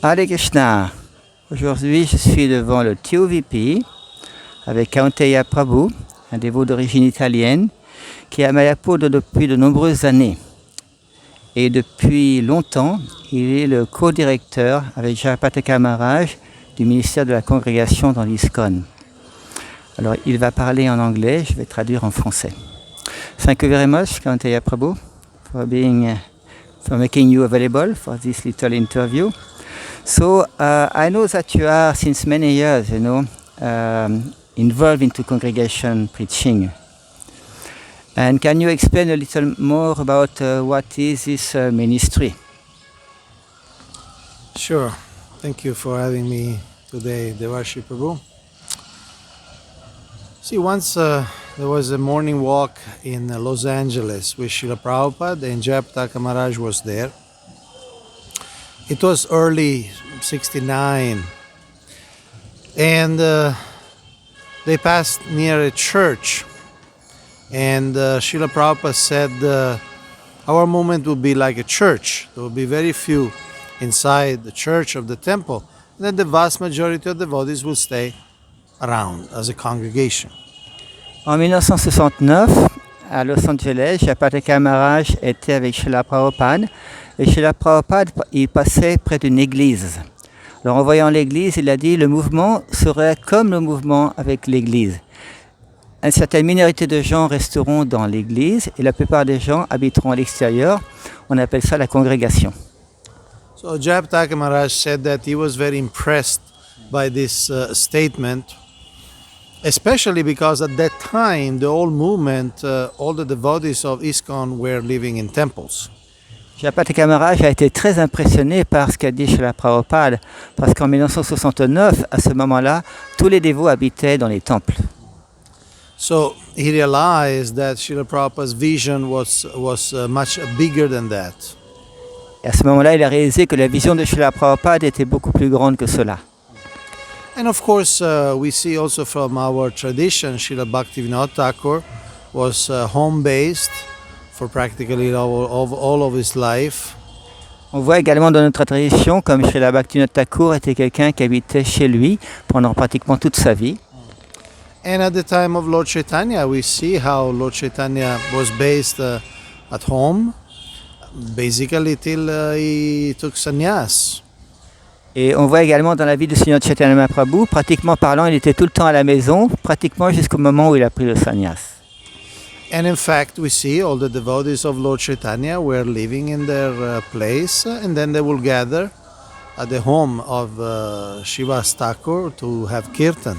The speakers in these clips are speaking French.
Hare Krishna. Aujourd'hui, je suis devant le TOVP avec Kaunteya Prabhu, un dévot d'origine italienne, qui est à Mayapur depuis de nombreuses années. Et depuis longtemps, il est le co-directeur avec Jayapataka Maharaj du ministère de la Congrégation dans l'ISKCON. Alors, il va parler en anglais, je vais traduire en français. Thank you very much, Kaunteya Prabhu, for making you available for this little interview. So, I know that you are since many years, involved into congregation preaching. And can you explain a little more about what is this ministry? Sure. Thank you for having me today, Devarshi Prabhu. See, once there was a morning walk in Los Angeles with Srila Prabhupada, and Jayapataka Maharaj was there. It was early 69, and they passed near a church, and Srila Prabhupada said, our movement will be like a church. There will be very few inside the church of the temple, and then the vast majority of devotees will stay around as a congregation. En 1969, à Los Angeles, Jayapataka Maharaj était avec Srila Prabhupada, et Srila Prabhupada, il passait près d'une église. Alors en voyant l'église, il a dit, le mouvement serait comme le mouvement avec l'église. Une certaine minorité de gens resteront dans l'église, et la plupart des gens habiteront à l'extérieur. On appelle ça la congrégation. So Jayapataka Maharaj said that he was very impressed by this statement, especially because at that time the whole movement, all the devotees of ISKCON were living in temples. Jayapataka Maharaj a été très impressionné par ce qu'a dit Srila Prabhupada, parce qu'en 1969, à ce moment-là, tous les dévots habitaient dans les temples. So he realized that Srila Prabhupada's vision was much bigger than that. Et à ce moment-là, il a réalisé que la vision de Srila Prabhupada était beaucoup plus grande que cela. And of course, we see also from our tradition, Srila Bhaktivinoda Thakur was home-based for practically all of his life. On voit également dans notre tradition comme Srila Bhaktivinoda Thakur était quelqu'un qui habitait chez lui pendant pratiquement toute sa vie. And at the time of Lord Chaitanya, we see how Lord Chaitanya was based at home, basically till he took sannyas. Et on voit également dans la vie du Seigneur Chaitanya Mahaprabhu, pratiquement parlant, il était tout le temps à la maison, pratiquement jusqu'au moment où il a pris le sannyas. And in fact, we see all the devotees of Lord Chaitanya were living in their place, and then they will gather at the home of Srivas Thakur to have kirtan.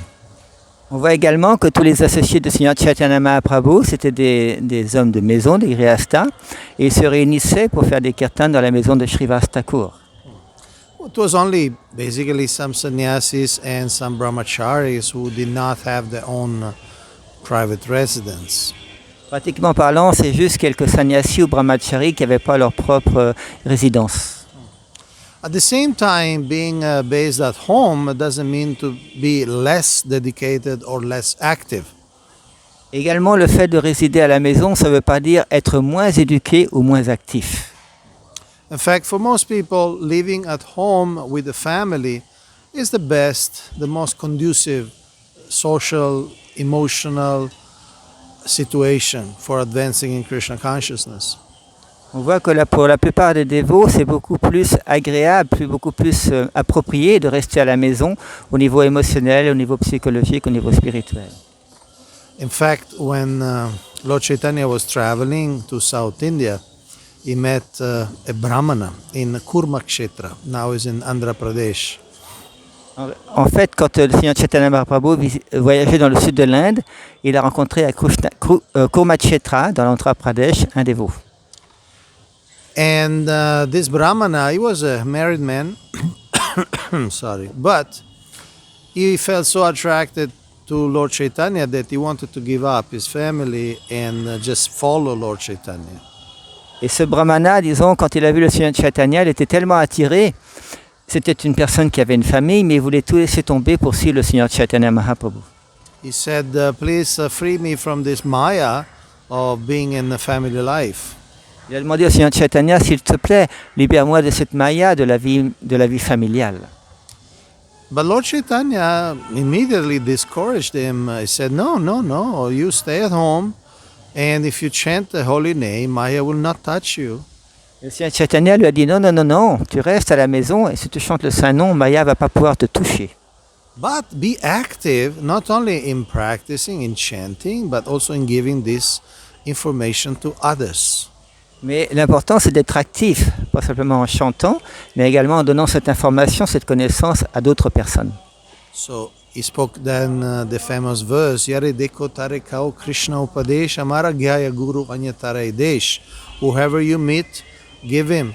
On voit également que tous les associés de Seigneur Chaitanya Mahaprabhu, c'était des hommes de maison, des grihastas, et ils se réunissaient pour faire des kirtans dans la maison de Srivas Thakur. It was only basically some sannyasis and some brahmacharis who did not have their own private residence. Pratiquement parlant, c'est juste quelques sannyasis ou brahmacharis qui n'avaient pas leur propre résidence. At the same time, being based at home doesn't mean to be less dedicated or less active. Également, le fait de résider à la maison, ça ne veut pas dire être moins éduqué ou moins actif. In fact, for most people, living at home with the family is the best, the most conducive social, emotional situation for advancing in Krishna consciousness. On voit que pour la plupart des dévots, c'est beaucoup plus agréable, beaucoup plus approprié de rester à la maison au niveau émotionnel, au niveau psychologique, au niveau spirituel. In fact, when Lord Chaitanya was traveling to South India, he met a Brahmana in Kurmakshetra, now is in Andhra Pradesh. En fait, quand le Seigneur Chaitanya Mahaprabhu voyageait dans le sud de l'Inde, il a rencontré à Kurmakshetra, dans l'Andhra Pradesh, un dévot. And this Brahmana, he was a married man, sorry, but he felt so attracted to Lord Chaitanya that he wanted to give up his family and just follow Lord Chaitanya. Et ce brahmana, disons, quand il a vu le Seigneur Chaitanya, il était tellement attiré. C'était une personne qui avait une famille, mais il voulait tout laisser tomber pour suivre le Seigneur Chaitanya Mahaprabhu. He said, please free me from this maya of being in the family life. Il a demandé au Seigneur Chaitanya, s'il te plaît, libère-moi de cette maya de la vie familiale. But Lord Chaitanya immediately discouraged him. He said, no, no, no, you stay at home, and if you chant the holy name, Maya will not touch you. Le Seigneur Chaitanya lui a dit non, non, non, non, tu restes à la maison et si tu chantes le saint nom, Maya va pas pouvoir te toucher. But be active, not only in practicing, in chanting, but also in giving this information to others. Mais l'important, c'est d'être actif, pas simplement en chantant, mais également en donnant cette information, cette connaissance à d'autres personnes. So he spoke then the famous verse, Yare deko tare kao Krishna upadesh, amara gyaya guru anyatare desh. Whoever you meet, give him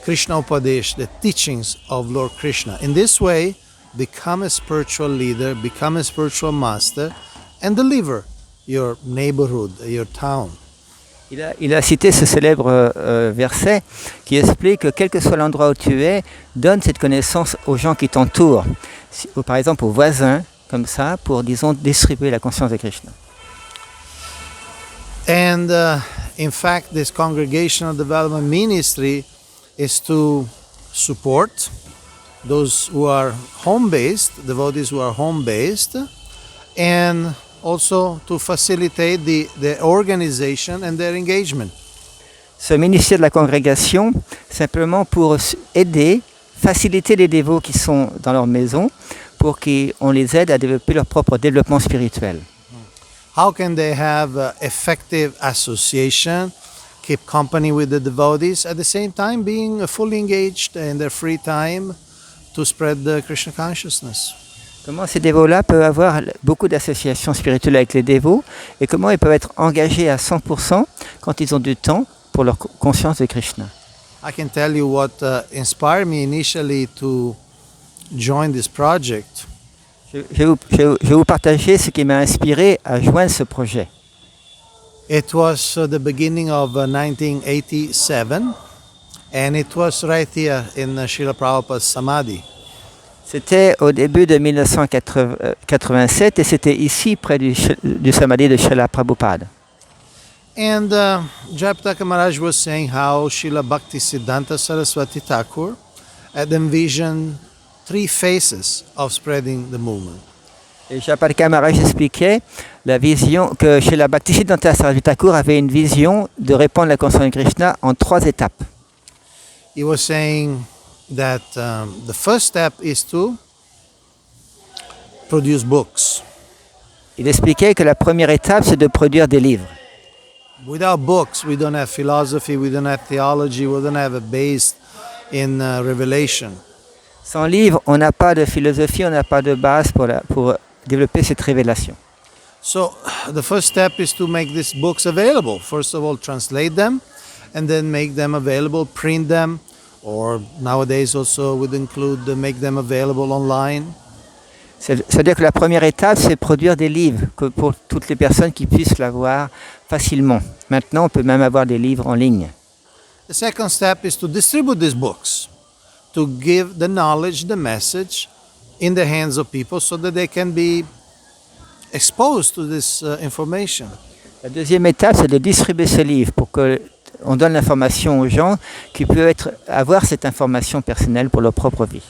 Krishna upadesh, the teachings of Lord Krishna. In this way, become a spiritual leader, become a spiritual master, and deliver your neighborhood, your town. Il a cité ce célèbre verset qui explique que quel que soit l'endroit où tu es, donne cette connaissance aux gens qui t'entourent, par exemple aux voisins, comme ça, pour, disons, distribuer la conscience de Krishna. And in fact, this Congregational Development Ministry is to support those who are home-based, devotees who are home-based, and also to facilitate the organization and their engagement. Ce ministère de la congrégation, simplement pour aider, faciliter les dévots qui sont dans leur maison, pour qu'on les aide à développer leur propre développement spirituel. How can they have effective association, keep company with the devotees, at the same time being fully engaged in their free time to spread the Krishna consciousness? Comment ces dévots-là peuvent avoir beaucoup d'associations spirituelles avec les dévots et comment ils peuvent être engagés à 100% quand ils ont du temps pour leur conscience de Krishna. I can tell you what inspired me initially to join this project. Je vais vous partager ce qui m'a inspiré à joindre ce projet. It was the beginning of 1987, and it was right here in Srila Prabhupada's Samadhi. C'était au début de 1987 et c'était ici près du samadhi de Srila Prabhupada. And Jayapataka Maharaj was saying how Srila Bhaktisiddhanta Saraswati Thakur had envisioned 3 phases of spreading the movement. Et Jayapataka Maharaj expliquait la vision que Srila Bhaktisiddhanta Saraswati Thakur avait une vision de répandre la conscience de Krishna en 3 étapes. He was saying that the first step is to produce books. Il expliquait que la première étape, c'est de produire des livres. Without books, we don't have philosophy, we don't have theology, we don't have a base in revelation. Sans livre, on n'a pas de philosophie, on n'a pas de base pour développer cette révélation. So the first step is to make these books available. First of all, translate them, and then make them available, print them, or nowadays also would include make them available online. C'est-à-dire que la première étape, c'est produire des livres pour toutes les personnes qui puissent l'avoir facilement. Maintenant, on peut même avoir des livres en ligne. The second step is to distribute these books, to give the knowledge, the message in the hands of people so that they can be exposed to this information. La deuxième étape, c'est de distribuer ces livres pour qu'on donne l'information aux gens qui peuvent avoir cette information personnelle pour leur propre vie.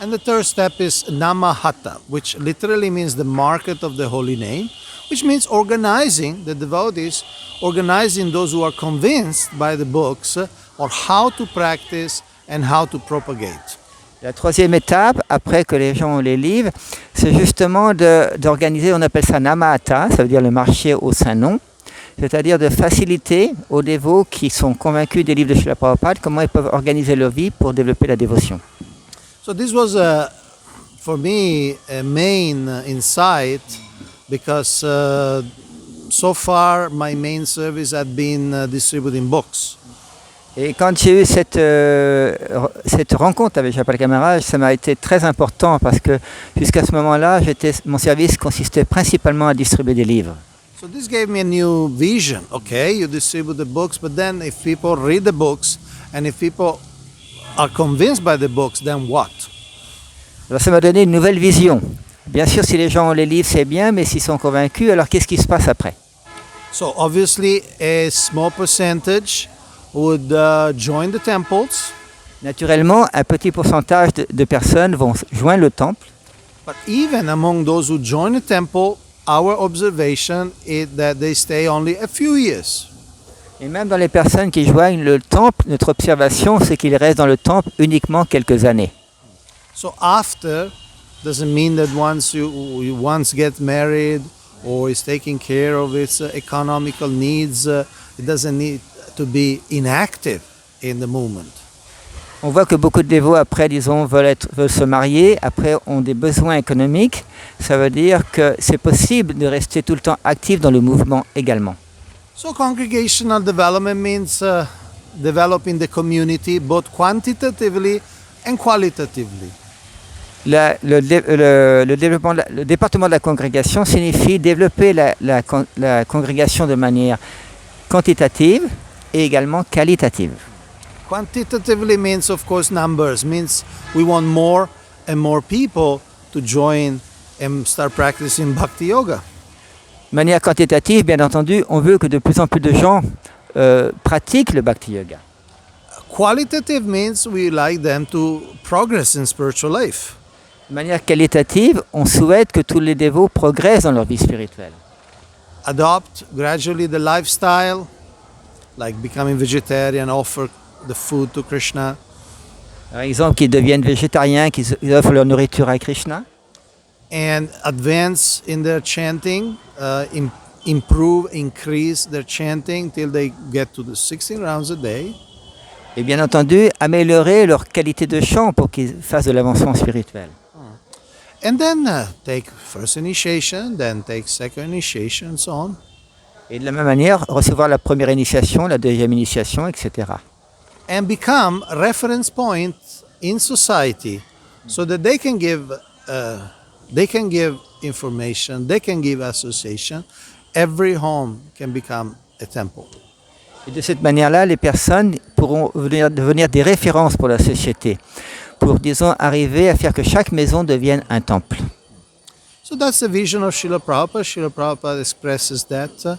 And the third step is Namahata, which literally means the market of the holy name, which means organizing the devotees, organizing those who are convinced by the books or how to practice and how to propagate. La troisième étape, après que les gens ont les livres, c'est justement d'organiser, on appelle ça Namahata, ça veut dire le marché au Saint-Nom, c'est-à-dire de faciliter aux dévots qui sont convaincus des livres de Srila Prabhupada comment ils peuvent organiser leur vie pour développer la dévotion. So this was, for me, a main insight because so far my main service had been distributing books. Et quand j'ai eu cette rencontre avec Jayapataka Maharaj, ça m'a été très important parce que jusqu'à ce moment-là, mon service consistait principalement à distribuer des livres. So this gave me a new vision. Okay, you distribute the books, but then if people read the books and if people are convinced by the books, then what? Alors ça m'a donné une nouvelle vision. Bien sûr, si les gens ont les livres, c'est bien, mais s'ils sont convaincus, alors qu'est-ce qui se passe après? So obviously, a small percentage would join the temples. Naturellement, un petit pourcentage de personnes vont joindre le temple. But even among those who join the temple, our observation is that they stay only a few years. Et même dans les personnes qui joignent le temple, notre observation, c'est qu'ils restent dans le temple uniquement quelques années. So after doesn't mean that once you get married or is taking care of its economical needs, it doesn't need to be inactive in the movement. On voit que beaucoup de dévots, après, disons, veulent se marier, après ont des besoins économiques. Ça veut dire que c'est possible de rester tout le temps actif dans le mouvement également. So congregational development means developing the community both quantitatively and qualitatively. Le département de la congrégation signifie développer la congrégation de manière quantitative et également qualitative. Quantitatively means, of course, numbers, means we want more and more people to join and start practicing Bhakti Yoga. De manière quantitative, bien entendu, on veut que de plus en plus de gens pratiquent le Bhakti Yoga. Qualitative means we like them to progress in spiritual life. De manière qualitative, on souhaite que tous les dévots progressent dans leur vie spirituelle. Adopt gradually the lifestyle, like becoming vegetarian, offer the food to Krishna. Par exemple, qu'ils deviennent végétariens, qu'ils offrent leur nourriture à Krishna. And advance in their chanting, improve, increase their chanting till they get to the 16 rounds a day. Et bien entendu, améliorer leur qualité de chant pour qu'ils fassent de l'avancement spirituel. And then take first initiation, then take second initiation, and so on. Et de la même manière, recevoir la première initiation, la deuxième initiation, etc. And become reference point in society so that they can give information, they can give association. Every home can become a temple. Et de cette manière-là, les personnes pourront devenir des références pour la société, pour, disons, arriver à faire que chaque maison devienne un temple. So that's the vision of Srila Prabhupada. Srila Prabhupada expresses that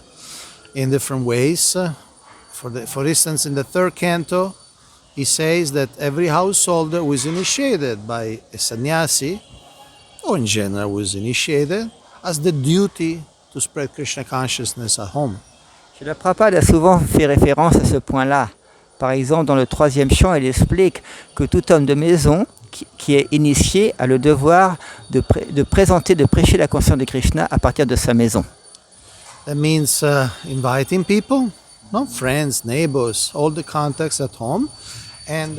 in different ways. For instance, in the third canto, he says that every householder who is initiated by a sannyasi, or in general who is initiated, has the duty to spread Krishna consciousness at home. Srila Prabhupada a souvent fait référence à ce point-là. Par exemple, dans le troisième chant, il explique que tout homme de maison qui est initié a le devoir de prêcher la conscience de Krishna à partir de sa maison. That means inviting people, friends, neighbors, all the contacts at home, and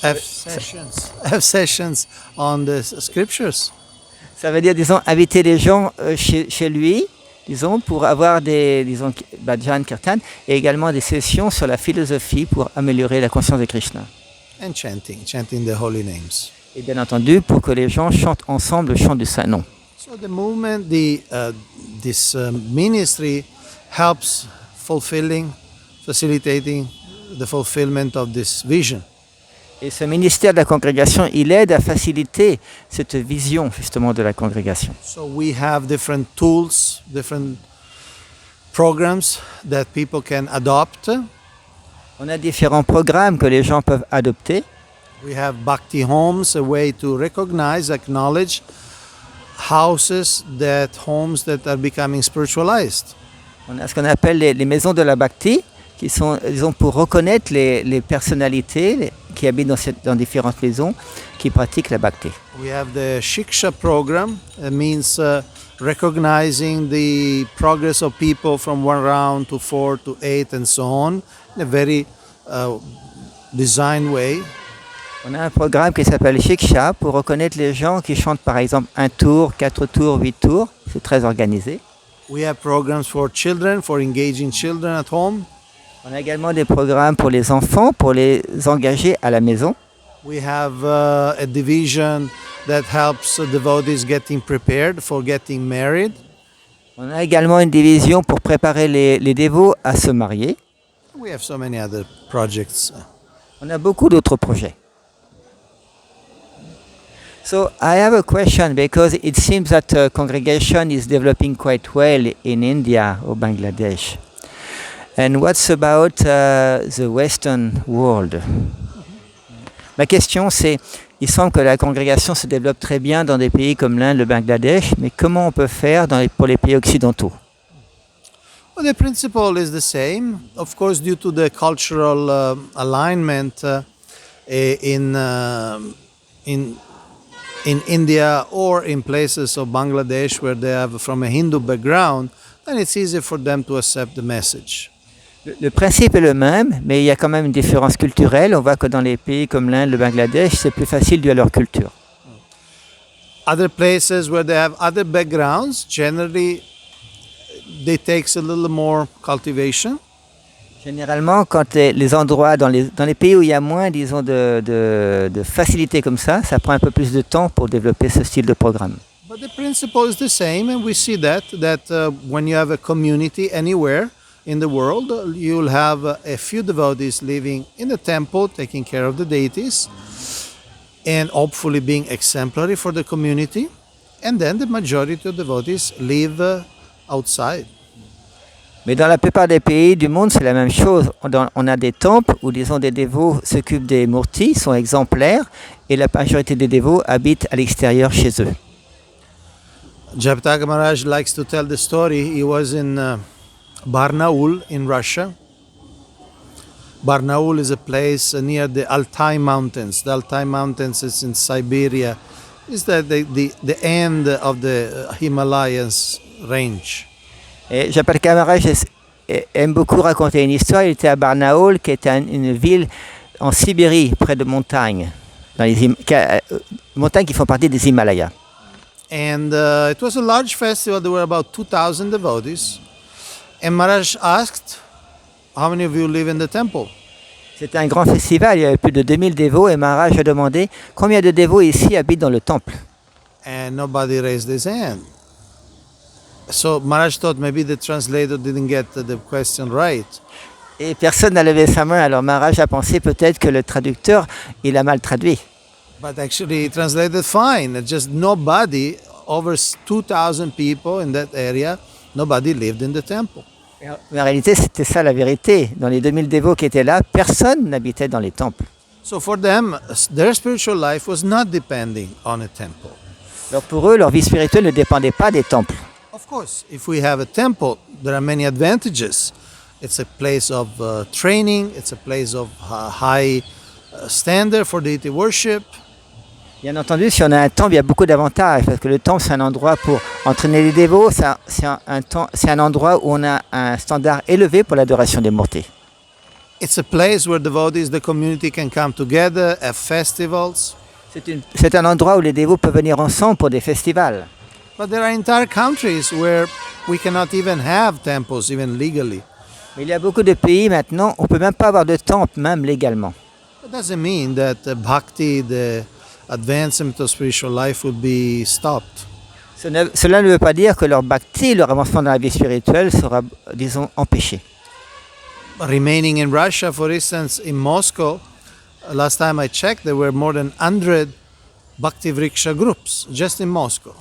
have sessions on the scriptures. Ça veut dire, disons, inviter les gens chez lui, disons, pour avoir des, disons, bhajan, kirtan, et également des sessions sur la philosophie pour améliorer la conscience de Krishna. And chanting the holy names. Et bien entendu, pour que les gens chantent ensemble le chant du Saint-Nom. So the movement, this ministry helps facilitating the fulfillment of this vision. Et ce ministère de la congrégation, il aide à faciliter cette vision justement de la congrégation. So we have different tools, different programs that people can adopt. On a différents programmes que les gens peuvent adopter. We have Bhakti homes, a way to recognize, acknowledge homes that are becoming spiritualized. On a ce qu'on appelle les maisons de la Bhakti, qui sont, disons, pour reconnaître les personnalités qui habitent dans différentes maisons, qui pratiquent la Bhakti. We have the Shiksha program. It means recognizing the progress of people from 1 round to 4 to 8 and so on, in a very designed way. On a un programme qui s'appelle Shiksha pour reconnaître les gens qui chantent par exemple 1 tour, 4 tours, 8 tours. C'est très organisé. We have programs for children, for engaging children at home. On a également des programmes pour les enfants, pour les engager à la maison. We have a division that helps devotees getting prepared for getting married. On a également une division pour préparer les dévots à se marier. We have so many other projects. On a beaucoup d'autres projets. So I have a question because it seems that congregation is developing quite well in India or Bangladesh. And what's about the Western world? Ma question c'est, il semble que la congrégation se développe très bien dans des pays comme l'Inde, le Bangladesh, mais comment on peut faire pour les pays occidentaux? Well, the principle is the same. Of course, due to the cultural alignment in India or in places of Bangladesh where they have from a Hindu background, then it's easier for them to accept the message. Le principe est le même, mais il y a quand même une différence culturelle. On voit que dans les pays comme l'Inde, le Bangladesh, c'est plus facile dû à leur culture. Other places where they have other backgrounds, generally, they takes a little more cultivation. Généralement, quand les endroits, dans les pays où il y a moins, disons, de facilité comme ça prend un peu plus de temps pour développer ce style de programme. But the principle is the same, and we see that when you have a community anywhere in the world, you'll have a few devotees living in the temple, taking care of the deities, and hopefully being exemplary for the community. And then the majority of devotees live outside. Mais dans la plupart des pays du monde, c'est la même chose. On a des temples où, disons, des dévots s'occupent des murtis, sont exemplaires, et la majorité des dévots habitent à l'extérieur chez eux. Jayapataka Maharaj likes to tell the story. He was in Barnaul in Russia. Barnaul is a place near the Altai Mountains. The Altai Mountains is in Siberia. It's the end of the Himalayas range. Et Jayapataka Maharaj aime beaucoup raconter une histoire. Il était à Barnaul, qui est une ville en Sibérie, près de montagnes, montagnes qui font partie des Himalayas. And it was a large festival. There were about 2,000 devotees. And Maharaj asked, how many of you live in the temple? C'était un grand festival, il y avait plus de 2000 dévots et Maharaj a demandé combien de dévots ici habitent dans le temple. And nobody raised his hand. So Maharaj thought maybe the translator didn't get the question right. Et personne n'a levé sa main, alors Maharaj a pensé peut-être que le traducteur, il a mal traduit. But actually he translated fine. Just nobody, over 2,000 people in that area, nobody lived in the temple. Mais en réalité, c'était ça la vérité. Dans les 2000 dévots qui étaient là, personne n'habitait dans les temples. So for them, their spiritual life was not depending on a temple. Alors pour eux, leur vie spirituelle ne dépendait pas des temples. Of course, if we have a temple, there are many advantages. It's a place of training, it's a place of high standard for deity worship. Bien entendu, si on a un temple, il y a beaucoup d'avantages, parce que le temple, c'est un endroit pour entraîner les dévots, c'est un endroit où on a un standard élevé pour l'adoration des murtis. It's a place where devotees, the community can come together, have festivals. C'est un endroit où les dévots peuvent venir ensemble pour des festivals. But there are entire countries where we cannot even have temples, even legally. Mais il y a beaucoup de pays maintenant, on ne peut même pas avoir de temple, même légalement. That doesn't mean that bhakti, the advancement of spiritual life, would be stopped. Cela ne veut pas dire que leur bhakti, leur avancement dans la vie spirituelle sera, disons, empêché. Remaining in Russia, for instance, in Moscow, last time I checked, there were more than 100 Bhakti Vriksha groups just in Moscow.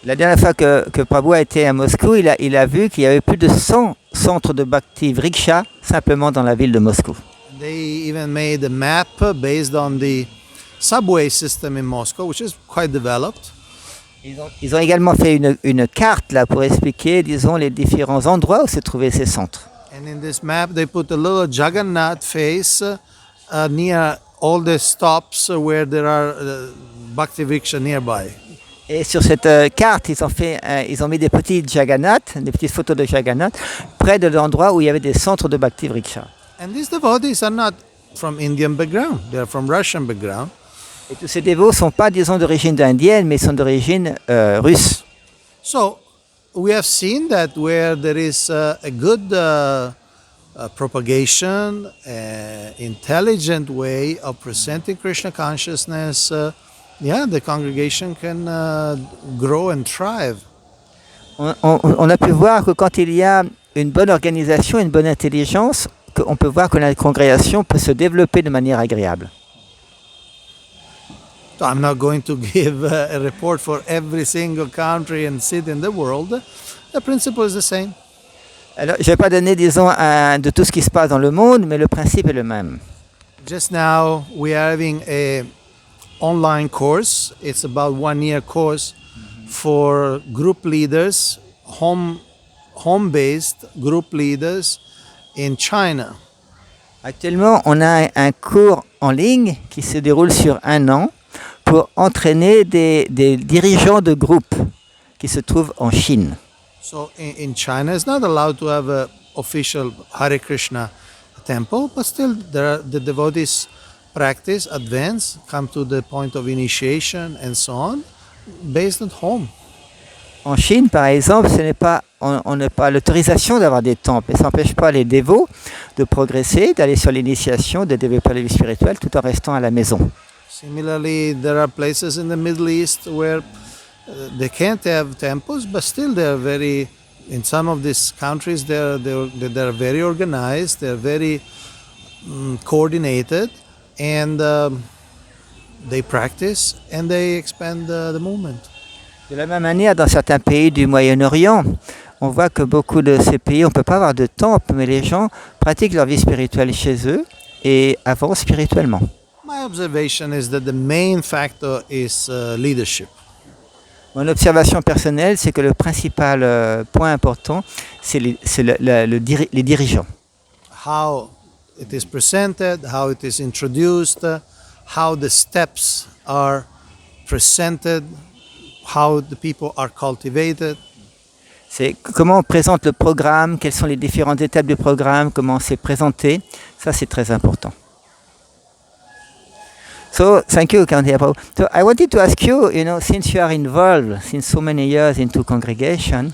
La dernière fois que Prabhu a été à Moscou, il a vu qu'il y avait plus de 100 centres de Bhakti Vriksha simplement dans la ville de Moscou. They even made a map based on the subway system in Moscow, which is quite developed. Ils ont également fait une carte là pour expliquer, disons, les différents endroits où se trouvaient ces centres. And in this map, they put a little Jagannath face near all the stops where there are Bhakti Vriksha nearby. Et sur cette carte, ils ont mis des petits Jagannath, des petites photos de Jagannath, près de l'endroit où il y avait des centres de Bhakti Vriksha. And these devotees are not from Indian background; they are from Russian background. Et tous ces dévots ne sont pas, disons, d'origine indienne, mais sont d'origine russe. So we have seen that where there is a good propagation, intelligent way of presenting Krishna consciousness, the congregation can grow and thrive. On a pu voir que quand il y a une bonne organisation, une bonne intelligence, on peut voir que la congrégation peut se développer de manière agréable. So I'm not going to give a report for every single country and city in the world. The principle is the same. Alors, je ne vais pas donner, disons, de tout ce qui se passe dans le monde, mais le principe est le même. Just now, we are having a online course. It's about 1 year course for group leaders, home-based group leaders in China. Actuellement, on a un cours en ligne qui se déroule sur 1 an pour entraîner des dirigeants de groupes qui se trouvent en Chine. So in China, it's not allowed to have an official Hare Krishna temple, but still the devotees practice, advance, come to the point of initiation and so on, based at home. En Chine, par exemple, on n'a pas l'autorisation d'avoir des temples, et ça n'empêche pas les dévots de progresser, d'aller sur l'initiation, de développer la vie spirituelle tout en restant à la maison. Similarly, there are places in the Middle East where they can't have temples, but still they are very. In some of these countries, they are very organized. They are very coordinated, and they practice and they expand the movement. De la même manière, dans certains pays du Moyen-Orient, on voit que beaucoup de ces pays, on ne peut pas avoir de temple, mais les gens pratiquent leur vie spirituelle chez eux et avancent spirituellement. My observation is that the main factor is leadership. Mon observation personnelle, c'est que le principal point important, c'est les dirigeants. How it is presented, how it is introduced, how the steps are presented, how the people are cultivated. C'est comment on présente le programme, quelles sont les différentes étapes du programme, comment c'est présenté. Ça, c'est très important. So, thank you, Kaunteya Prabhu. So, I wanted to ask you, since you are involved since so many years into congregation,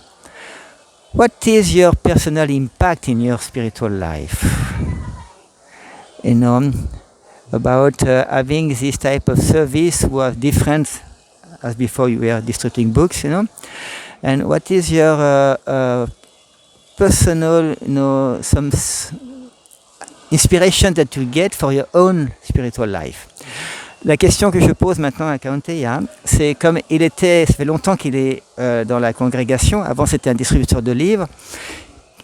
what is your personal impact in your spiritual life? About having this type of service was different as before you were distributing books, And what is your personal, some inspiration that you get for your own spiritual life? La question que je pose maintenant à Kaunteya, c'est comme ça fait longtemps qu'il est dans la congrégation, avant c'était un distributeur de livres,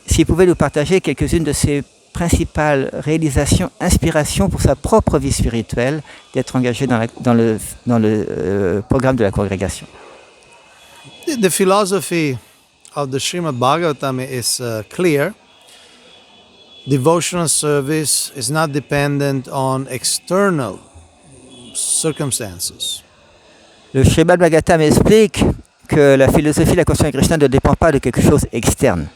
s'il pouvait nous partager quelques-unes de ses principales réalisations, inspirations pour sa propre vie spirituelle, d'être engagé dans le programme de la congrégation. The philosophy of the Srimad Bhagavatam is clear. Devotional service is not dependent on external circumstances. Le Srimad Bhagavatam explique que la philosophie de la conscience de Krishna ne dépend pas de quelque chose externe.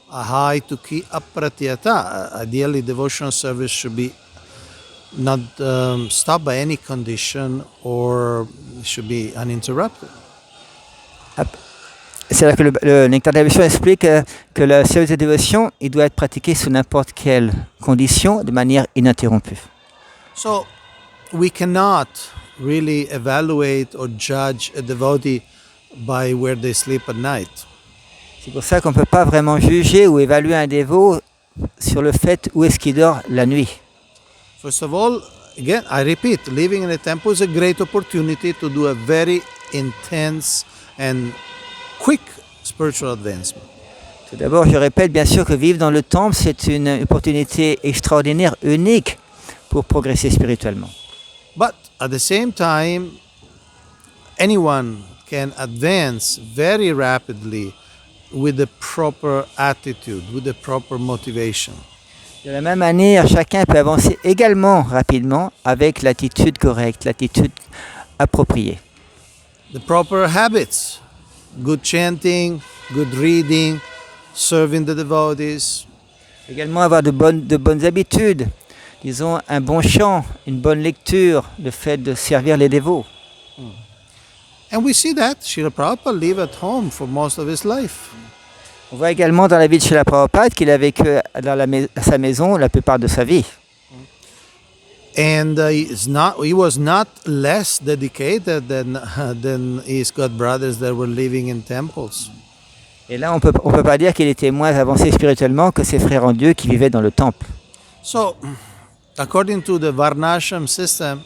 Ahai tuki apratyata. Ideally, devotional service should be not stopped by any condition or should be uninterrupted. C'est-à-dire que le Nectar de la Dévotion explique que le service de dévotion, il doit être pratiqué sous n'importe quelle condition, de manière ininterrompue. So, we cannot really evaluate or judge a devotee by where they sleep at night. C'est pour ça qu'on ne peut pas vraiment juger ou évaluer un dévot sur le fait où est-ce qu'il dort la nuit. First of all, again, I repeat, living in a temple is a great opportunity to do a very intense and quick spiritual advancement. Tout d'abord, je répète bien sûr que vivre dans le temple, c'est une opportunité extraordinaire, unique pour progresser spirituellement. But at the same time, anyone can advance very rapidly with the proper attitude, with the proper motivation. De la même manière, chacun peut avancer également rapidement avec l'attitude correcte, l'attitude appropriée. The proper habits, good chanting, good reading, serving the devotees. Également avoir de bonnes habitudes, disons un bon chant, une bonne lecture, le fait de servir les dévots. And we see that Srila Prabhupada lived at home for most of his life. On voit également dans la vie de Srila Prabhupada qu'il a vécu à sa maison la plupart de sa vie. And he was not less dedicated than his god brothers that were living in temples. Et là, on peut pas dire qu'il était moins avancé spirituellement que ses frères en Dieu qui vivaient dans le temple. So, according to the Varnashram system,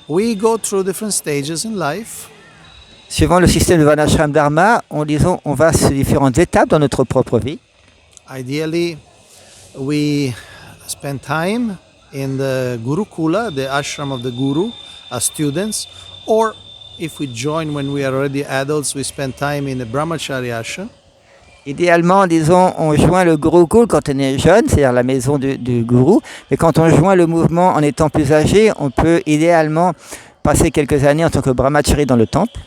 we go through different stages in life. Suivant le système de Varnashram Dharma, on va sur différentes étapes dans notre propre vie. Ideally, we spend time in the Gurukula, the ashram of the Guru, as students, or if we join when we are already adults, we spend time in the Brahmachari ashram. Idéalement, disons, on joint le Gurukul quand on est jeune, c'est-à-dire la maison du gourou. Mais quand on joint le mouvement en étant plus âgé, on peut idéalement passer quelques années en tant que brahmachari dans le temple.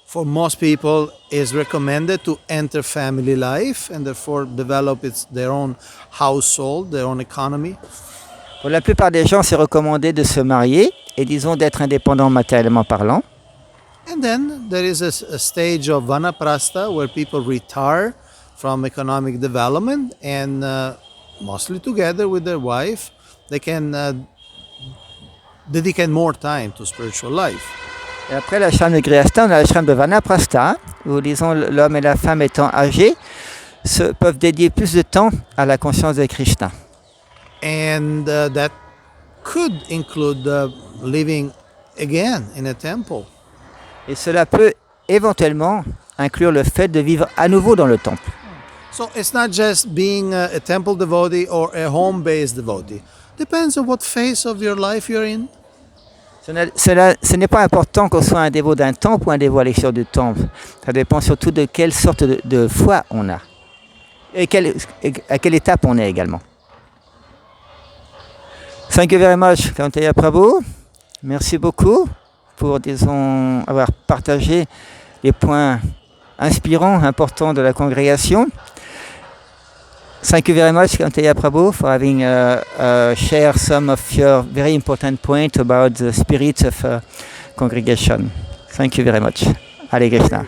For most people, it's recommended to enter family life and therefore develop their own household, their own economy. Pour la plupart des gens, c'est recommandé de se marier et disons d'être indépendant matériellement parlant. And then there is a stage of vanaprastha where people retire from economic development and mostly together with their wife, they can dedicate more time to spiritual life. Et après l'ashram de Grihastha, on a l'ashram de Vanaprastha, où disons l'homme et la femme étant âgés peuvent dédier plus de temps à la conscience de Krishna. And that could include living again in a temple. Et cela peut éventuellement inclure le fait de vivre à nouveau dans le temple. So it's not just being a temple devotee or a home-based devotee. Depends on what phase of your life you're in. Ce n'est pas important qu'on soit un dévot d'un temple ou un dévot à l'extérieur du temple. Ça dépend surtout de quelle sorte de foi on a. Et à quelle étape on est également. Thank you very much, Kaunteya Prabhu. Merci beaucoup pour, disons, avoir partagé les points inspirants, importants de la congrégation. Thank you very much, Kaunteya Prabhu, for having shared some of your very important points about the spirit of congregation. Thank you very much. Hare Krishna.